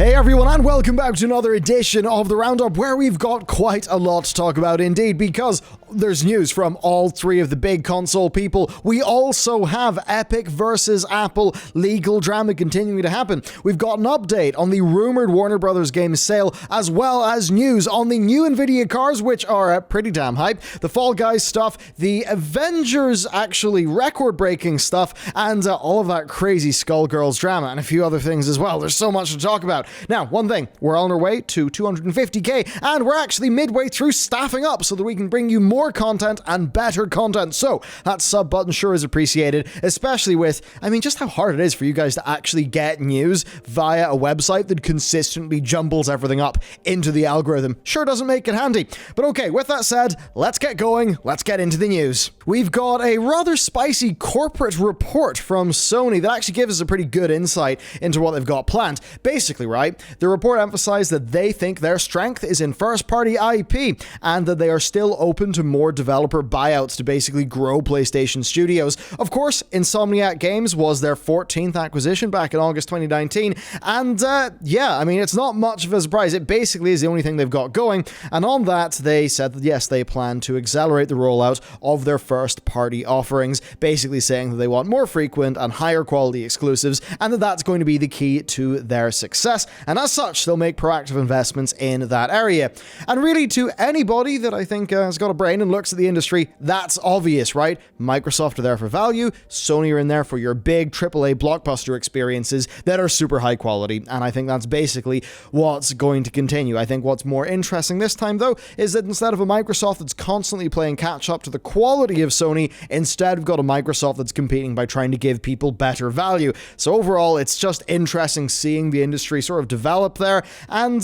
Hey everyone, and welcome back to another edition of the Roundup, where we've got quite a lot to talk about indeed, because there's news from all three of the big console people. We also have Epic versus Apple legal drama continuing to happen. We've got an update on the rumored Warner Brothers game sale, as well as news on the new Nvidia cars, which are pretty damn hype, the Fall Guys stuff, the Avengers actually record-breaking stuff, and all of that crazy Skullgirls drama, and a few other things as well. There's so much to talk about. Now, one thing, we're on our way to 250k, and we're actually midway through staffing up so that we can bring you more content and better content. So, that sub button sure is appreciated, especially with, just how hard it is for you guys to actually get news via a website that consistently jumbles everything up into the algorithm. Sure doesn't make it handy. But okay, with that said, let's get going, let's get into the news. We've got a rather spicy corporate report from Sony that actually gives us a pretty good insight into what they've got planned. Basically, right, the report emphasized that they think their strength is in first-party IP, and that they are still open to more developer buyouts to basically grow PlayStation Studios. Of course, Insomniac Games was their 14th acquisition back in August 2019, and it's not much of a surprise. It basically is the only thing they've got going, and on that, they said that yes, they plan to accelerate the rollout of their first-party offerings, basically saying that they want more frequent and higher quality exclusives, and that that's going to be the key to their success. And as such, they'll make proactive investments in that area. And really, to anybody that I think has got a brain and looks at the industry, that's obvious, right? Microsoft are there for value, Sony are in there for your big AAA blockbuster experiences that are super high quality, and I think that's basically what's going to continue. I think what's more interesting this time, though, is that instead of a Microsoft that's constantly playing catch-up to the quality of Sony, instead we've got a Microsoft that's competing by trying to give people better value. So overall, it's just interesting seeing the industry sort of develop there, and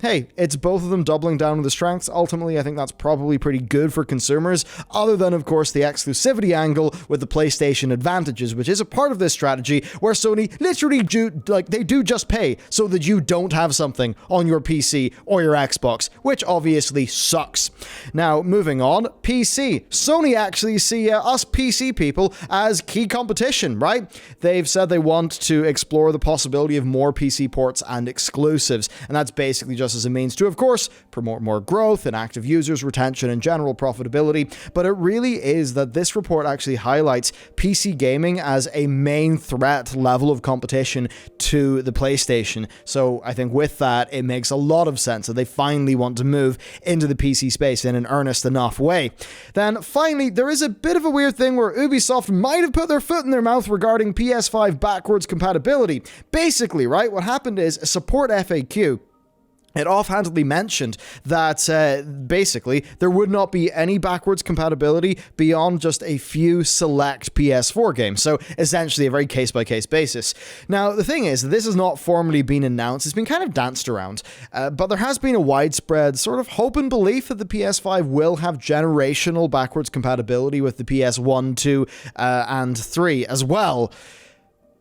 hey, it's both of them doubling down on the strengths. Ultimately, I think that's probably pretty good for consumers, other than, of course, the exclusivity angle with the PlayStation advantages, which is a part of this strategy where Sony literally they do just pay so that you don't have something on your PC or your Xbox, which obviously sucks. Now, moving on, PC. Sony actually see us PC people as key competition, right? They've said they want to explore the possibility of more PC ports and exclusives, and that's basically just as a means to, of course, promote more growth and active users, retention, and general profitability. But it really is that this report actually highlights PC gaming as a main threat level of competition to the PlayStation. So I think with that, it makes a lot of sense that they finally want to move into the PC space in an earnest enough way. Then finally, there is a bit of a weird thing where Ubisoft might have put their foot in their mouth regarding PS5 backwards compatibility. Basically, right, what happened is a support FAQ, it offhandedly mentioned that basically there would not be any backwards compatibility beyond just a few select PS4 games. So essentially a very case-by-case basis. Now, the thing is, this has not formally been announced. It's been kind of danced around, but there has been a widespread sort of hope and belief that the PS5 will have generational backwards compatibility with the PS1, 2, and 3 as well.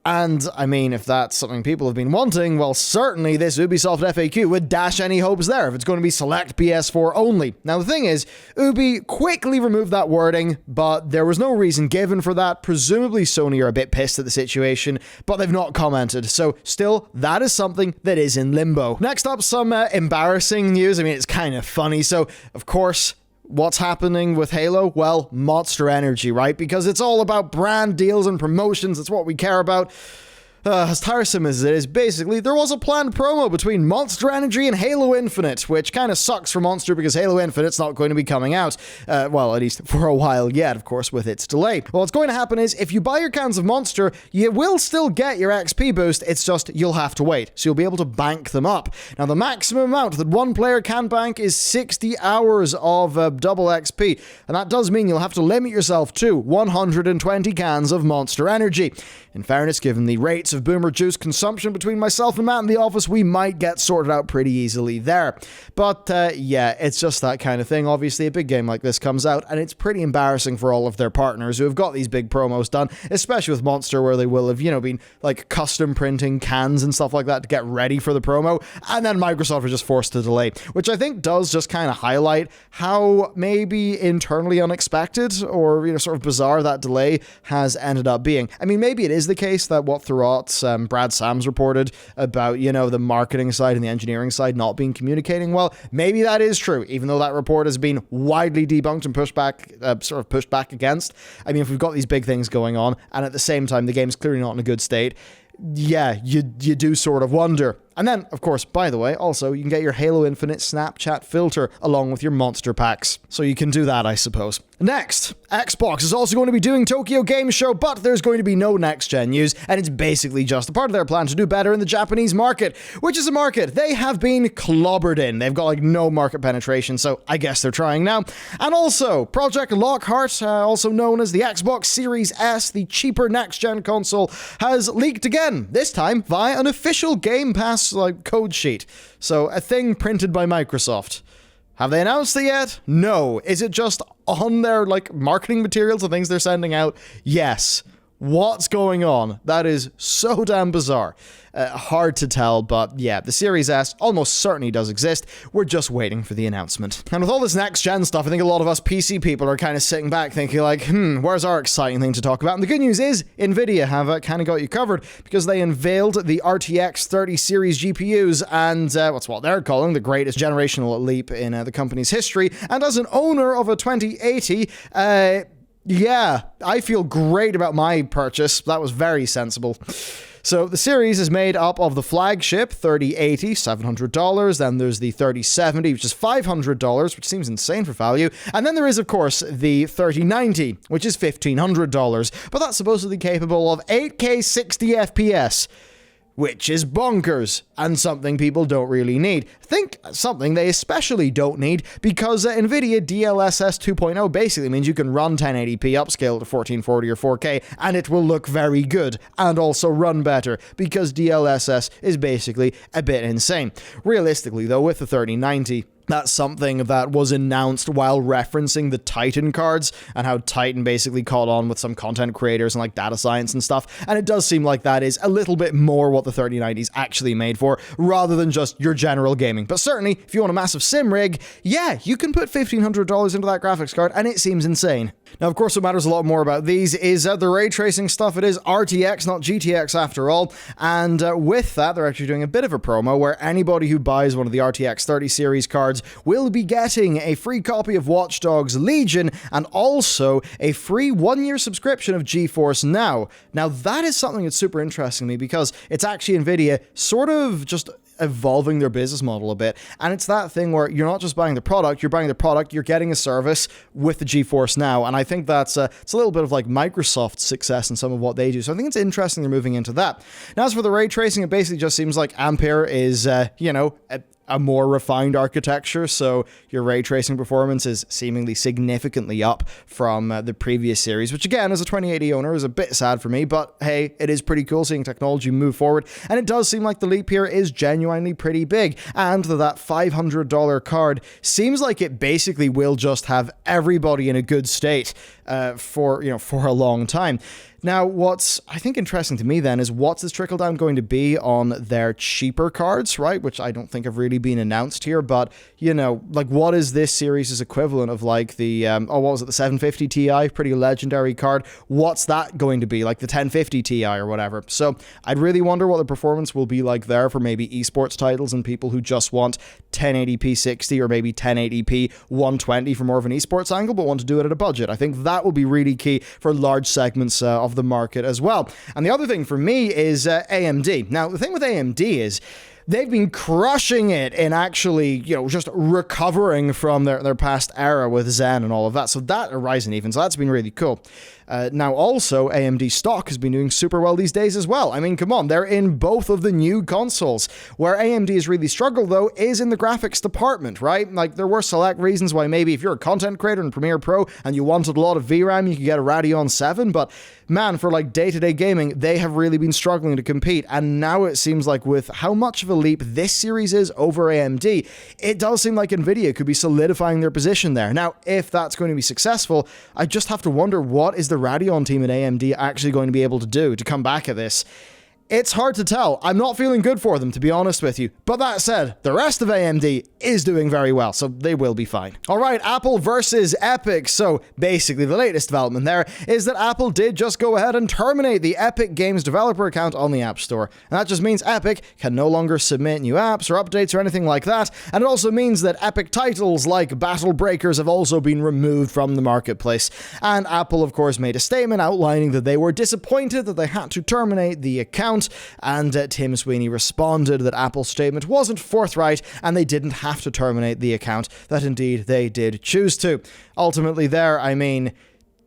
And, if that's something people have been wanting, well, certainly this Ubisoft FAQ would dash any hopes there if it's going to be select PS4 only. Now, the thing is, Ubi quickly removed that wording, but there was no reason given for that. Presumably, Sony are a bit pissed at the situation, but they've not commented. So, still, that is something that is in limbo. Next up, some embarrassing news. It's kind of funny. So, of course, what's happening with Halo? Well, Monster Energy, right? Because it's all about brand deals and promotions. That's what we care about. As tiresome as it is, basically, there was a planned promo between Monster Energy and Halo Infinite, which kind of sucks for Monster because Halo Infinite's not going to be coming out. Well, at least for a while yet, of course, with its delay. Well, what's going to happen is, if you buy your cans of Monster, you will still get your XP boost, it's just you'll have to wait, so you'll be able to bank them up. Now, the maximum amount that one player can bank is 60 hours of double XP, and that does mean you'll have to limit yourself to 120 cans of Monster Energy. In fairness, given the rates of boomer juice consumption between myself and Matt in the office, we might get sorted out pretty easily there. But yeah, it's just that kind of thing. Obviously, a big game like this comes out, and it's pretty embarrassing for all of their partners who have got these big promos done, especially with Monster, where they will have, been like custom printing cans and stuff like that to get ready for the promo, and then Microsoft are just forced to delay, which I think does just kind of highlight how maybe internally unexpected or sort of bizarre that delay has ended up being. Maybe it is the case that what threw what Brad Sams reported about, the marketing side and the engineering side not being communicating well. Maybe that is true, even though that report has been widely debunked and pushed back against. I mean, if we've got these big things going on, and at the same time, the game's clearly not in a good state, yeah, you do sort of wonder. And then, of course, by the way, also, you can get your Halo Infinite Snapchat filter along with your monster packs. So you can do that, I suppose. Next, Xbox is also going to be doing Tokyo Game Show, but there's going to be no next-gen news, and it's basically just a part of their plan to do better in the Japanese market, which is a market they have been clobbered in. They've got, no market penetration, so I guess they're trying now. And also, Project Lockhart, also known as the Xbox Series S, the cheaper next-gen console, has leaked again, this time via an official Game Pass code sheet. So a thing printed by Microsoft. Have they announced it yet? No. Is it just on their marketing materials and things they're sending out? Yes. What's going on? That is so damn bizarre. Hard to tell, but yeah, the Series S almost certainly does exist. We're just waiting for the announcement. And with all this next-gen stuff, I think a lot of us PC people are kind of sitting back thinking where's our exciting thing to talk about? And the good news is, Nvidia have kind of got you covered, because they unveiled the RTX 30 series GPUs, and what they're calling the greatest generational leap in the company's history. And as an owner of a 2080, yeah, I feel great about my purchase. That was very sensible. So the series is made up of the flagship 3080, $700. Then there's the 3070, which is $500, which seems insane for value. And then there is, of course, the 3090, which is $1,500. But that's supposedly capable of 8K 60 FPS. Which is bonkers, and something people don't really need. Think something they especially don't need, because Nvidia DLSS 2.0 basically means you can run 1080p upscale to 1440 or 4K, and it will look very good, and also run better, because DLSS is basically a bit insane. Realistically, though, with the 3090, that's something that was announced while referencing the Titan cards and how Titan basically caught on with some content creators and data science and stuff. And it does seem like that is a little bit more what the 3090 is actually made for, rather than just your general gaming. But certainly, if you want a massive sim rig, yeah, you can put $1,500 into that graphics card, and it seems insane. Now, of course, what matters a lot more about these is the ray tracing stuff. It is RTX, not GTX after all. And with that, they're actually doing a bit of a promo where anybody who buys one of the RTX 30 series cards will be getting a free copy of Watch Dogs Legion and also a free 1-year subscription of GeForce Now. Now, that is something that's super interesting to me, because it's actually Nvidia sort of just evolving their business model a bit. And it's that thing where you're not just buying the product, you're getting a service with the GeForce Now. And I think that's it's a little bit of Microsoft's success in some of what they do. So I think it's interesting they're moving into that. Now, as for the ray tracing, it basically just seems like Ampere is, a more refined architecture, so your ray tracing performance is seemingly significantly up from the previous series, which again, as a 2080 owner, is a bit sad for me, but hey, it is pretty cool seeing technology move forward, and it does seem like the leap here is genuinely pretty big, and that $500 card seems like it basically will just have everybody in a good state for a long time. Now, what's, I think, interesting to me then is what's this trickle-down going to be on their cheaper cards, right? Which I don't think have really been announced here, but, what is this series' equivalent of, the, what was it, the 750 Ti, pretty legendary card? What's that going to be, the 1050 Ti or whatever? So, I'd really wonder what the performance will be like there for maybe esports titles and people who just want 1080p 60 or maybe 1080p 120 for more of an esports angle, but want to do it at a budget. I think that will be really key for large segments of the market as well. And the other thing for me is AMD. Now, the thing with AMD is they've been crushing it in actually, just recovering from their past era with Zen and all of that. So that Ryzen even, so that's been really cool. Now, also, AMD stock has been doing super well these days as well. I mean, come on, they're in both of the new consoles. Where AMD has really struggled, though, is in the graphics department, right? There were select reasons why maybe if you're a content creator in Premiere Pro and you wanted a lot of VRAM, you could get a Radeon 7, but man, for day-to-day gaming, they have really been struggling to compete. And now it seems like with how much of a leap this series is over AMD, it does seem like Nvidia could be solidifying their position there. Now, if that's going to be successful, I just have to wonder, what is the Radeon team at AMD actually going to be able to do to come back at this? It's hard to tell. I'm not feeling good for them, to be honest with you. But that said, the rest of AMD is doing very well, so they will be fine. All right, Apple versus Epic. So basically, the latest development there is that Apple did just go ahead and terminate the Epic Games developer account on the App Store. And that just means Epic can no longer submit new apps or updates or anything like that. And it also means that Epic titles like Battle Breakers have also been removed from the marketplace. And Apple, of course, made a statement outlining that they were disappointed that they had to terminate the account. And Tim Sweeney responded that Apple's statement wasn't forthright and they didn't have to terminate the account, that indeed they did choose to. Ultimately there, I mean,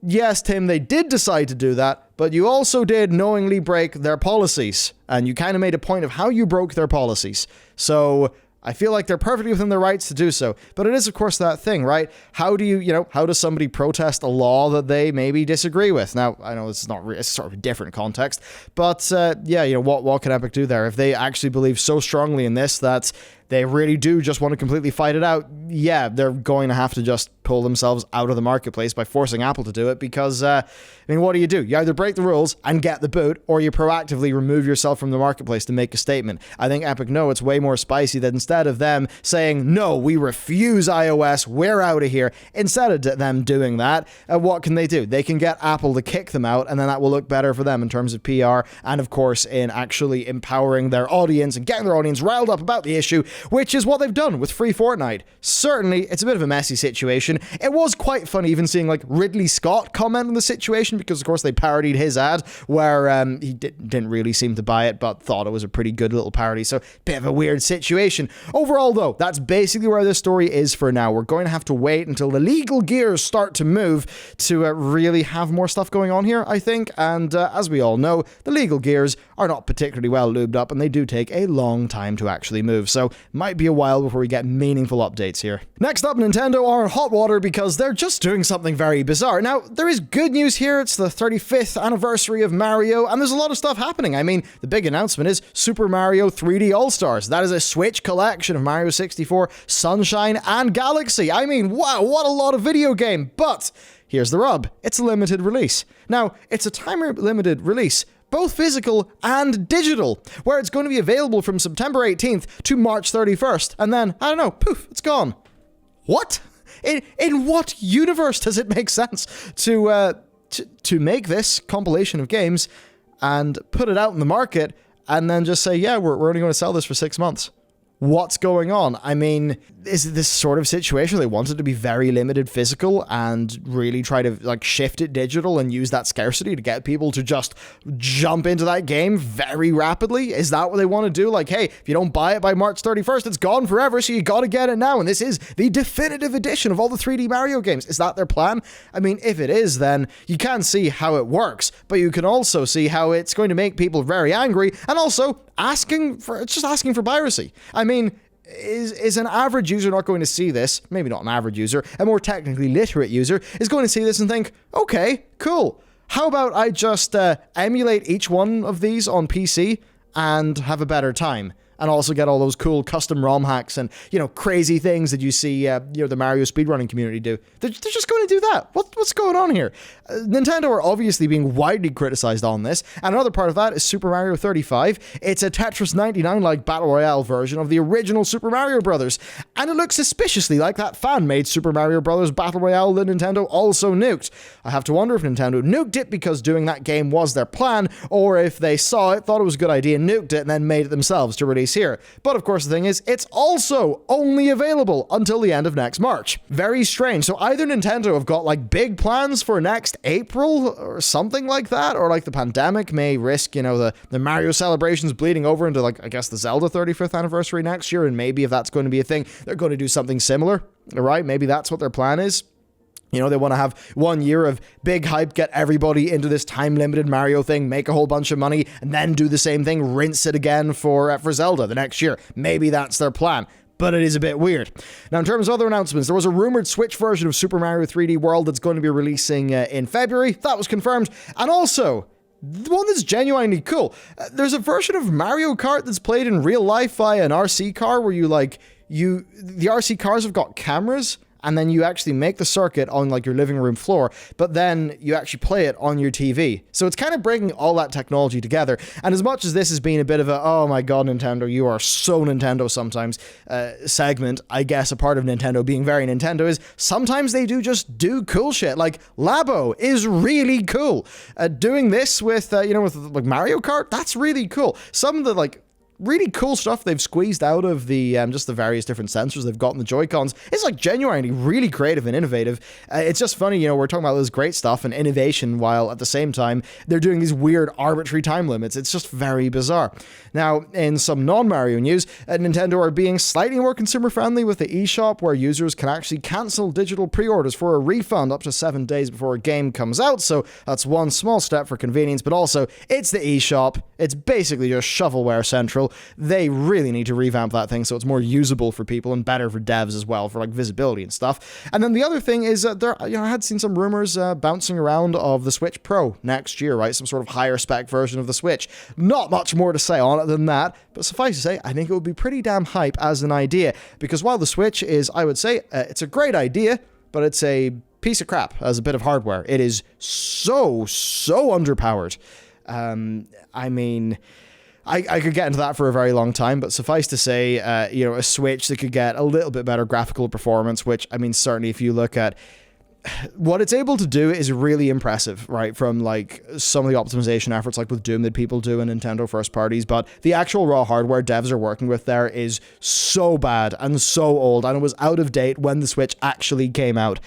yes, Tim, they did decide to do that, but you also did knowingly break their policies, and you kind of made a point of how you broke their policies. So I feel like they're perfectly within their rights to do so. But it is, of course, that thing, right? How do how does somebody protest a law that they maybe disagree with? Now, I know it's not it's sort of a different context, but yeah, what can Epic do there? If they actually believe so strongly in this that they really do just want to completely fight it out, yeah, they're going to have to just pull themselves out of the marketplace by forcing Apple to do it because, I mean, what do? You either break the rules and get the boot, or you proactively remove yourself from the marketplace to make a statement. I think Epic know it's way more spicy that instead of them saying, no, we refuse iOS, we're out of here, instead of them doing that, what can they do? They can get Apple to kick them out, and then that will look better for them in terms of PR, and of course in actually empowering their audience and getting their audience riled up about the issue, which is what they've done with Free Fortnite. Certainly, it's a bit of a messy situation. It was quite funny even seeing like Ridley Scott comment on the situation because of course they parodied his ad where he didn't really seem to buy it but thought it was a pretty good little parody, so bit of a weird situation. Overall though, that's basically where this story is for now. We're going to have to wait until the legal gears start to move to really have more stuff going on here, I think, and as we all know, the legal gears are not particularly well lubed up and they do take a long time to actually move, so might be a while before we get meaningful updates here. Next up, Nintendo are in hot water because they're just doing something very bizarre. Now, there is good news here. It's the 35th anniversary of Mario, and there's a lot of stuff happening. I mean, the big announcement is Super Mario 3D All-Stars. That is a Switch collection of Mario 64, Sunshine, and Galaxy. I mean, wow, what a lot of video game. But here's the rub. It's a limited release. Now, it's a time-limited release, both physical and digital, where it's going to be available from September 18th to March 31st, and then, I don't know, poof, it's gone. What? In what universe does it make sense to make this compilation of games and put it out in the market and then just say, yeah, we're only going to sell this for 6 months? What's going on? I mean, is it this sort of situation they wanted to be very limited physical and really try to like shift it digital and use that scarcity to get people to just jump into that game very rapidly? Is that what they want to do? Like, hey, if you don't buy it by March 31st, it's gone forever, so you got to get it now. And this is the definitive edition of all the 3D Mario games. Is that their plan? I mean, if it is, then you can see how it works, but you can also see how it's going to make people very angry and also asking for piracy. I mean, is an average user not going to see this? Maybe not an average user, a more technically literate user is going to see this and think, okay, cool. How about I just emulate each one of these on PC and have a better time? And also get all those cool custom ROM hacks and, crazy things that you see, the Mario speedrunning community do. They're just going to do that. What's going on here? Nintendo are obviously being widely criticized on this. And another part of that is Super Mario 35. It's a Tetris 99-like Battle Royale version of the original Super Mario Brothers. And it looks suspiciously like that fan-made Super Mario Brothers Battle Royale that Nintendo also nuked. I have to wonder if Nintendo nuked it because doing that game was their plan, or if they saw it, thought it was a good idea, nuked it, and then made it themselves to release here. But of course the thing is, it's also only available until the end of next March. Very strange. So either Nintendo have got like big plans for next April or something like that, or like the pandemic may risk, the Mario celebrations bleeding over into like, I guess, the Zelda 35th anniversary next year, and maybe if that's going to be a thing, they're going to do something similar, right? Maybe that's what their plan is. They want to have 1 year of big hype, get everybody into this time-limited Mario thing, make a whole bunch of money, and then do the same thing, rinse it again for Zelda the next year. Maybe that's their plan. But it is a bit weird. Now, in terms of other announcements, there was a rumored Switch version of Super Mario 3D World that's going to be releasing in February. That was confirmed. And also, the one that's genuinely cool, there's a version of Mario Kart that's played in real life via an RC car where the RC cars have got cameras, and then you actually make the circuit on like your living room floor, but then you actually play it on your TV. So it's kind of bringing all that technology together. And as much as this has been a bit of a, oh my god, Nintendo, you are so Nintendo sometimes segment, I guess a part of Nintendo being very Nintendo is sometimes they just do cool shit. Like Labo is really cool. Doing this with, with like Mario Kart, that's really cool. Some of the like really cool stuff they've squeezed out of the just the various different sensors they've got in the Joy-Cons. It's like genuinely really creative and innovative. It's just funny, we're talking about this great stuff and innovation while at the same time they're doing these weird arbitrary time limits. It's just very bizarre. Now, in some non-Mario news, Nintendo are being slightly more consumer friendly with the eShop, where users can actually cancel digital pre-orders for a refund up to 7 days before a game comes out. So that's one small step for convenience, but also it's the eShop. It's basically just shovelware central. They really need to revamp that thing so it's more usable for people and better for devs as well, for like visibility and stuff. And then the other thing is that I had seen some rumors bouncing around of the Switch Pro next year, right? Some sort of higher spec version of the Switch. Not much more to say on it than that, but suffice to say, I think it would be pretty damn hype as an idea, because while the Switch is, I would say, it's a great idea, but it's a piece of crap as a bit of hardware. It is so underpowered. I mean, I could get into that for a very long time, but suffice to say, a Switch that could get a little bit better graphical performance, which, I mean, certainly if you look at what it's able to do is really impressive, right? From like some of the optimization efforts like with Doom that people do in Nintendo first parties, but the actual raw hardware devs are working with there is so bad and so old, and it was out of date when the Switch actually came out.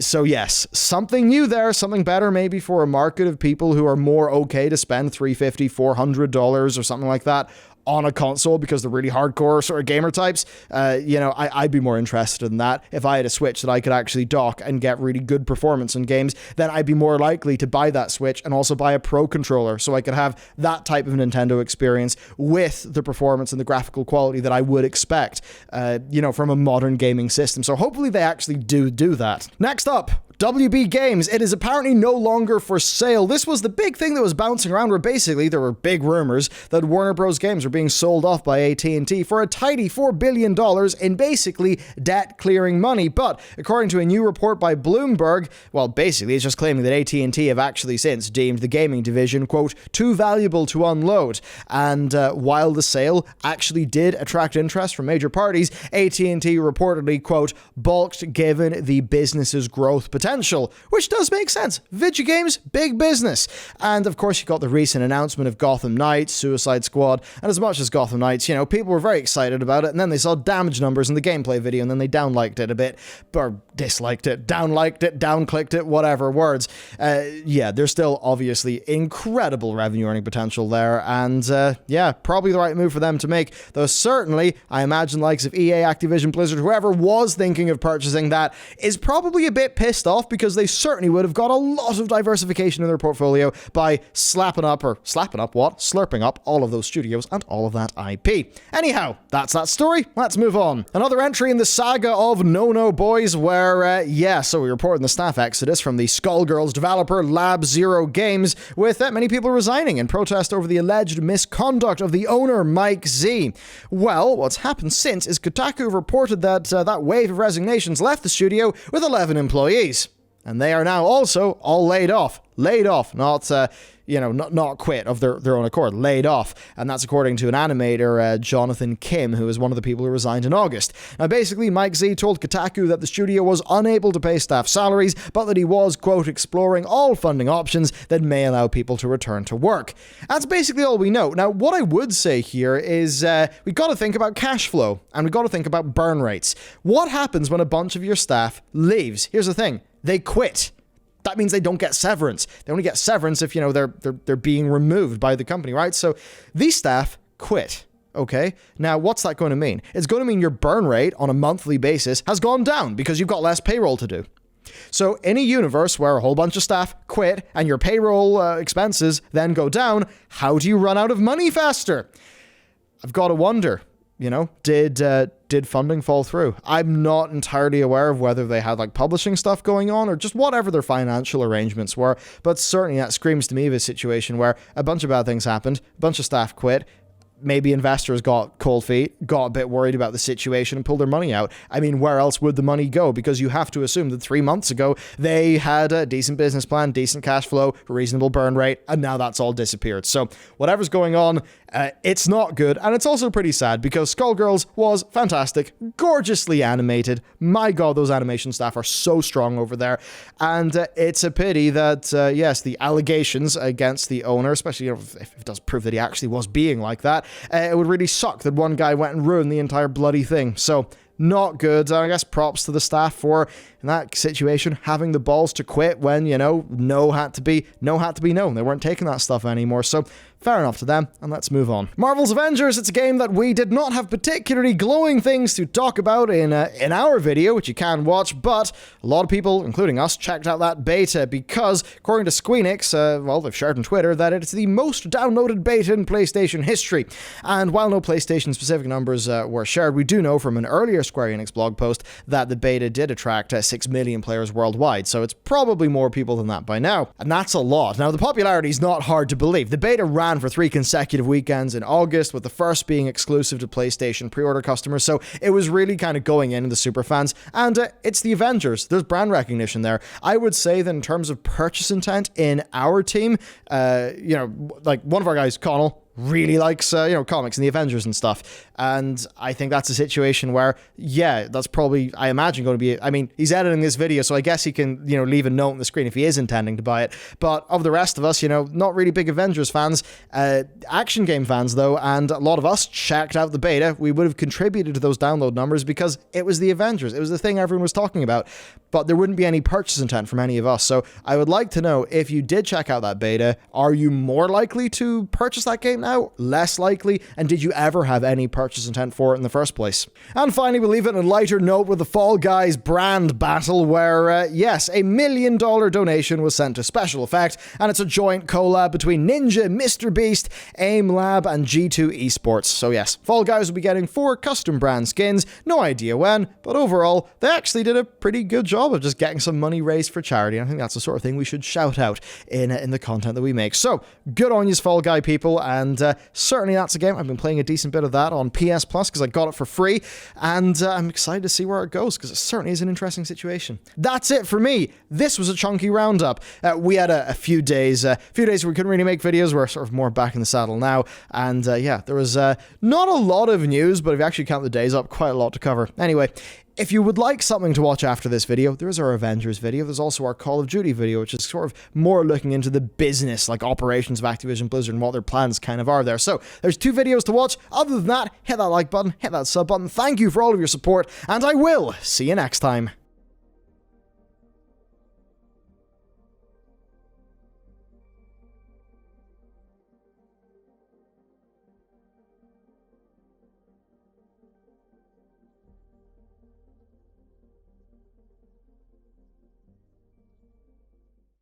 So yes, something new there, something better maybe for a market of people who are more okay to spend $350, $400 or something like that on a console because they're really hardcore sort of gamer types. I'd be more interested in that. If I had a Switch that I could actually dock and get really good performance in games, then I'd be more likely to buy that Switch and also buy a Pro controller so I could have that type of Nintendo experience with the performance and the graphical quality that I would expect, from a modern gaming system. So hopefully they actually do that. Next up, WB Games. It is apparently no longer for sale. This was the big thing that was bouncing around, where basically there were big rumors that Warner Bros. Games were being sold off by AT&T for a tidy $4 billion in basically debt-clearing money. But according to a new report by Bloomberg, well, basically it's just claiming that AT&T have actually since deemed the gaming division, quote, too valuable to unload. And while the sale actually did attract interest from major parties, AT&T reportedly, quote, balked given the business's growth potential. Which does make sense. Video games, big business. And of course, you got the recent announcement of Gotham Knights, Suicide Squad, and as much as Gotham Knights, people were very excited about it, and then they saw damage numbers in the gameplay video, and then they downliked it a bit, or disliked it, downliked it, downclicked it, whatever words. There's still obviously incredible revenue earning potential there, and probably the right move for them to make, though certainly, I imagine likes of EA, Activision, Blizzard, whoever was thinking of purchasing that is probably a bit pissed off, because they certainly would have got a lot of diversification in their portfolio by slurping up all of those studios and all of that IP. Anyhow, that's that story. Let's move on. Another entry in the saga of No Boys, where, so we reported the staff exodus from the Skullgirls developer Lab Zero Games, with many people resigning in protest over the alleged misconduct of the owner, Mike Z. Well, what's happened since is Kotaku reported that that wave of resignations left the studio with 11 employees. And they are now also all laid off. Not quit of their own accord, laid off. And that's according to an animator, Jonathan Kim, who is one of the people who resigned in August. Now, basically, Mike Z told Kotaku that the studio was unable to pay staff salaries, but that he was, quote, exploring all funding options that may allow people to return to work. That's basically all we know. Now, what I would say here is we got to think about cash flow, and we got to think about burn rates. What happens when a bunch of your staff leaves? Here's the thing. They quit. That means they don't get severance. They only get severance if, they're being removed by the company, right? So these staff quit, okay? Now, what's that going to mean? It's going to mean your burn rate on a monthly basis has gone down because you've got less payroll to do. So in a universe where a whole bunch of staff quit and your payroll expenses then go down, how do you run out of money faster? I've got to wonder. Did funding fall through? I'm not entirely aware of whether they had publishing stuff going on or just whatever their financial arrangements were, but certainly that screams to me of a situation where a bunch of bad things happened, a bunch of staff quit, maybe investors got cold feet, got a bit worried about the situation and pulled their money out. I mean, where else would the money go? Because you have to assume that 3 months ago, they had a decent business plan, decent cash flow, reasonable burn rate, and now that's all disappeared. So whatever's going on, it's not good. And it's also pretty sad because Skullgirls was fantastic, gorgeously animated. My God, those animation staff are so strong over there. And it's a pity that, yes, the allegations against the owner, especially if it does prove that he actually was being like that, it would really suck that one guy went and ruined the entire bloody thing. So, not good. I guess props to the staff for, in that situation, having the balls to quit when, no had to be no. They weren't taking that stuff anymore. So, fair enough to them, and let's move on. Marvel's Avengers, it's a game that we did not have particularly glowing things to talk about in our video, which you can watch, but a lot of people, including us, checked out that beta because, according to Squeenix, they've shared on Twitter that it's the most downloaded beta in PlayStation history. And while no PlayStation-specific numbers were shared, we do know from an earlier Square Enix blog post that the beta did attract 6 million players worldwide, so it's probably more people than that by now. And that's a lot. Now, the popularity is not hard to believe. The beta ran for 3 consecutive weekends in August, with the first being exclusive to PlayStation pre-order customers, so it was really kind of going in the super fans, and it's the Avengers. There's brand recognition there. I would say that in terms of purchase intent in our team, like one of our guys, Connell, really likes, comics and the Avengers and stuff. And I think that's a situation where, that's probably, I imagine, going to be, he's editing this video, so I guess he can, leave a note on the screen if he is intending to buy it. But of the rest of us, not really big Avengers fans, action game fans though, and a lot of us checked out the beta. We would have contributed to those download numbers because it was the Avengers. It was the thing everyone was talking about. But there wouldn't be any purchase intent from any of us. So I would like to know, if you did check out that beta, are you more likely to purchase that game now? Less likely? And did you ever have any purchase intent for it in the first place? And finally, we'll leave it on a lighter note with the Fall Guys brand battle where, yes, $1 million donation was sent to Special Effect, and it's a joint collab between Ninja, Mr. Beast, AIM Lab, and G2 Esports. So yes, Fall Guys will be getting 4 custom brand skins, no idea when, but overall, they actually did a pretty good job of just getting some money raised for charity. I think that's the sort of thing we should shout out in the content that we make. So, good on you, Fall Guy people, and certainly that's a game. I've been playing a decent bit of that on PS Plus because I got it for free, and I'm excited to see where it goes because it certainly is an interesting situation. That's it for me. This was a chunky roundup. We had a few days where we couldn't really make videos. We're sort of more back in the saddle now, and there was not a lot of news, but if you actually count the days up, quite a lot to cover. Anyway, if you would like something to watch after this video, there is our Avengers video. There's also our Call of Duty video, which is sort of more looking into the business, like operations of Activision Blizzard and what their plans kind of are there. So there's 2 videos to watch. Other than that, hit that like button, hit that sub button. Thank you for all of your support, and I will see you next time.